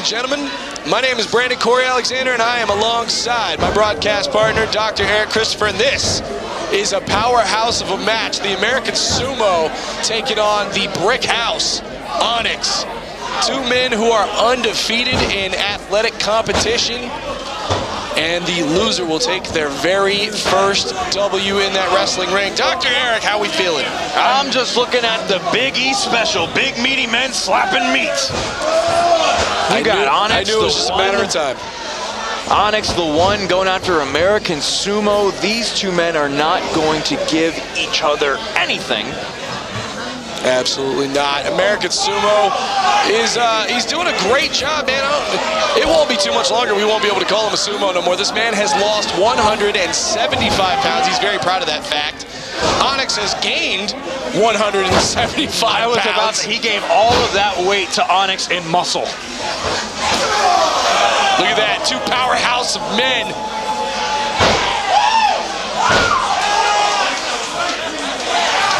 and gentlemen, my name is Brandon Cory Alexander, and I am alongside my broadcast partner, Dr. Eric Christopher, and this is a powerhouse of a match. The American Sumo taking on the Brick House, ONIX. Two men who are undefeated in athletic competition, and the loser will take their very first W in that wrestling ring. Dr. Eric, how we feeling? I'm just looking at the Big E special, big meaty men slapping meat. I knew it was just a matter of time. ONIX the One going after American Sumo. These two men are not going to give each other anything. Absolutely not. American Sumo is he's doing a great job, man. It won't be too much longer. We won't be able to call him a sumo no more. This man has lost 175 pounds. He's very proud of that fact. ONIX has gained 175 pounds. He gave all of that weight to ONIX in muscle. Look at that, two powerhouse of men.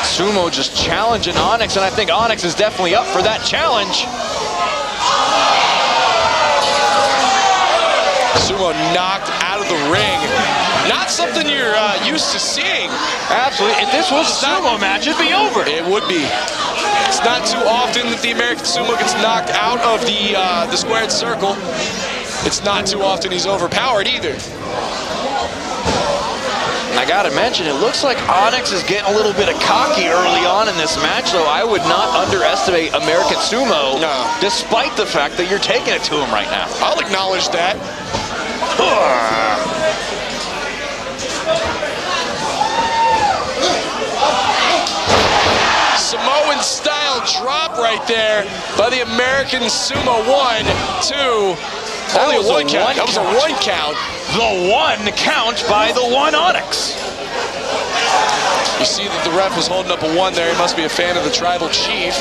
Sumo just challenging ONIX, and I think ONIX is definitely up for that challenge. Sumo knocked out of the ring. Not something you're used to seeing. Absolutely. If this was a sumo match, it'd be over. It would be. It's not too often that the American Sumo gets knocked out of the squared circle. It's not too often he's overpowered either. I gotta mention, it looks like ONIX is getting a little bit of cocky early on in this match, though. I would not underestimate American Sumo, despite the fact that you're taking it to him right now. I'll acknowledge that. Samoan style drop right there by the American Sumo. 1, 2. Only a one count. That was a one count. The one count by the one ONIX. You see that the ref was holding up a 1 there. He must be a fan of the tribal chief.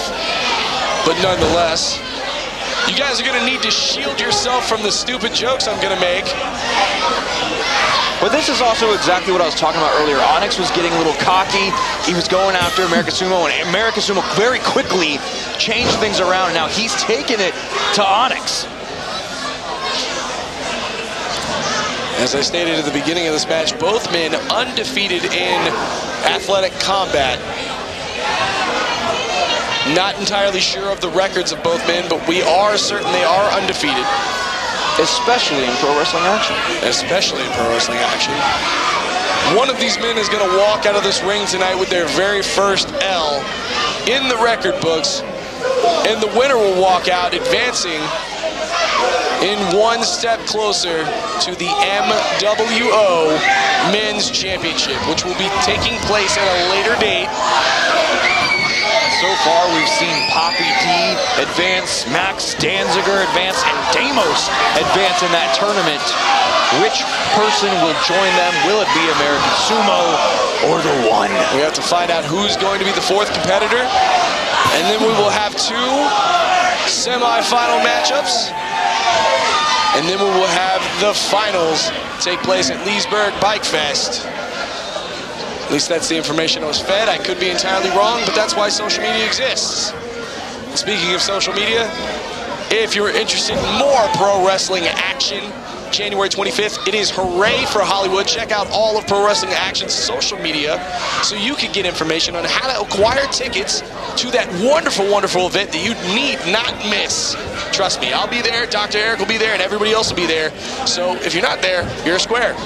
But nonetheless, you guys are going to need to shield yourself from the stupid jokes I'm going to make. But this is also exactly what I was talking about earlier. ONIX was getting a little cocky. He was going after American Sumo, and American Sumo very quickly changed things around. Now he's taking it to ONIX. As I stated at the beginning of this match, both men undefeated in athletic combat. Not entirely sure of the records of both men, but we are certain they are undefeated. Especially in pro wrestling action. Especially in pro wrestling action. One of these men is going to walk out of this ring tonight with their very first L in the record books, and the winner will walk out advancing in one step closer to the MWO Men's Championship, which will be taking place at a later date. So far, we've seen Poppy D advance, Max Danziger advance, and Deimos advance in that tournament. Which person will join them? Will it be American Sumo or the One? We have to find out who's going to be the fourth competitor, and then we will have 2 semi-final matchups. And then we will have the finals take place at Leesburg Bike Fest. At least that's the information I was fed. I could be entirely wrong, but that's why social media exists. Speaking of social media, if you're interested in more pro wrestling action, January 25th, it is Hooray for Hollywood. Check out all of Pro Wrestling Action's social media so you can get information on how to acquire tickets to that wonderful, wonderful event that you need not miss. Trust me, I'll be there, Dr. Eric will be there, and everybody else will be there. So if you're not there, you're a square.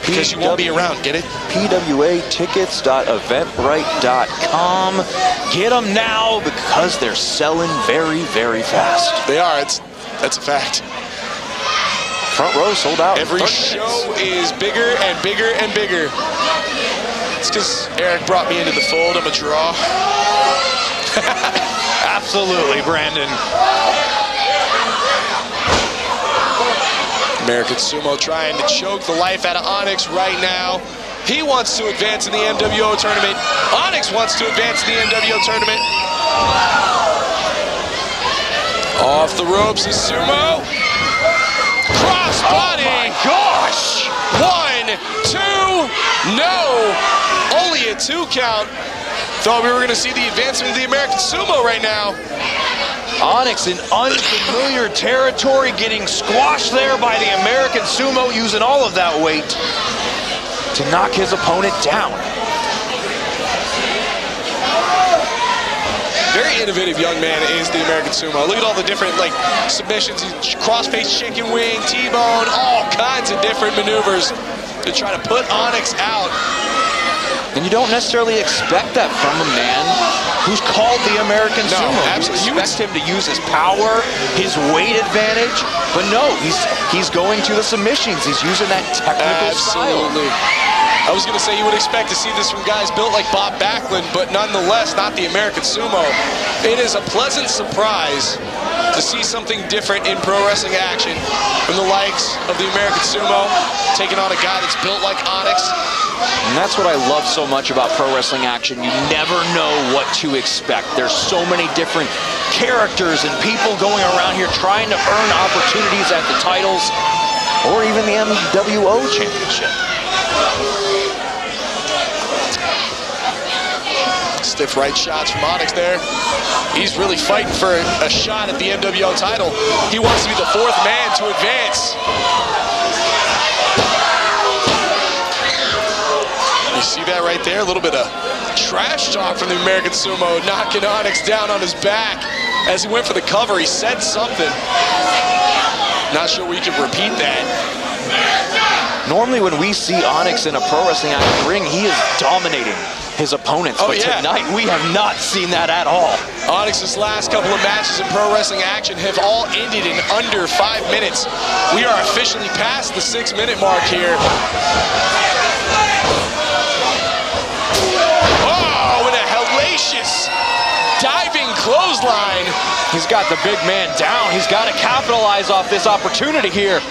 Because you won't be around, get it? PWAtickets.eventbrite.com. Get them now because they're selling very, very fast. They are, that's a fact. Front row sold out. Every show is bigger and bigger and bigger. It's because Eric brought me into the fold. I'm a draw. Absolutely, Brandon. American Sumo trying to choke the life out of ONIX right now. He wants to advance in the MWO tournament. ONIX wants to advance in the MWO tournament. Off the ropes is Sumo. Crossbody! Oh my gosh! 1, 2, no! Only a 2 count. Thought we were going to see the advancement of the American Sumo right now. Onyx in unfamiliar territory, getting squashed there by the American Sumo, using all of that weight to knock his opponent down. Very innovative young man is the American Sumo. Look at all the different submissions, cross-face chicken wing, T-bone, all kinds of different maneuvers to try to put Onyx out. And you don't necessarily expect that from a man who's called the American Sumo. Absolutely. You expect him to use his power, his weight advantage, but no, he's going to the submissions. He's using that technical style. I was going to say you would expect to see this from guys built like Bob Backlund, but nonetheless not the American Sumo. It is a pleasant surprise to see something different in pro wrestling action from the likes of the American Sumo taking on a guy that's built like Onyx. And that's what I love so much about pro wrestling action. You never know what to expect. There's so many different characters and people going around here trying to earn opportunities at the titles or even the MWO championship. Stiff right shots from Onyx there. He's really fighting for a shot at the MWO title. He wants to be the fourth man to advance. You see that right there? A little bit of trash talk from the American Sumo, knocking Onyx down on his back. As he went for the cover, he said something. Not sure we can repeat that. Normally when we see Onyx in a pro wrestling action ring, he is dominating his opponents, but tonight we have not seen that at all. Onyx's last couple of matches in pro wrestling action have all ended in under 5 minutes. We are officially past the 6-minute mark here. Oh, and a hellacious diving clothesline. He's got the big man down. He's got to capitalize off this opportunity here.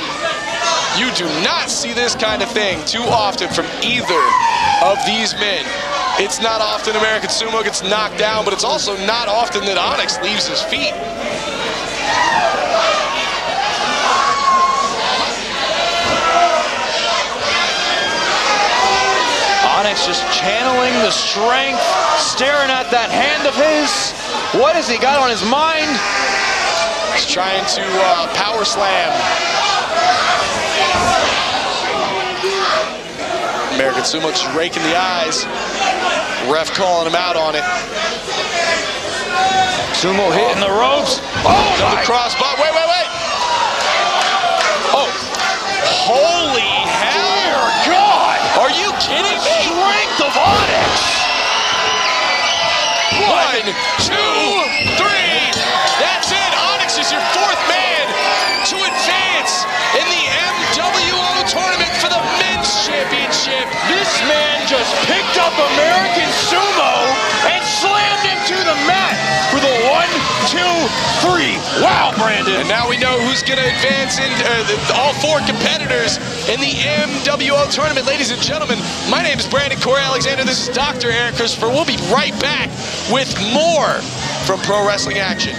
You do not see this kind of thing too often from either of these men. It's not often American Sumo gets knocked down, but it's also not often that Onyx leaves his feet. Onyx just channeling the strength, staring at that hand of his. What has he got on his mind? He's trying to power slam. American Sumo just raking the eyes. Ref calling him out on it. Sumo hitting the ropes. Oh, another crossbody. Wait. Oh, holy hell. Dear God. Are you kidding me? Strength of Onyx. 1, 2, 3. That's it. Onyx is your fourth man to advance in the MWO tournament for the men's championship. This man just picked up American Sumo and slammed him to the mat for the 1, 2, 3. Wow, Brandon. And now we know who's going to advance in all 4 competitors in the MWO tournament. Ladies and gentlemen, my name is Brandon Cory Alexander. This is Dr. Eric Christopher. We'll be right back with more from Pro Wrestling Action.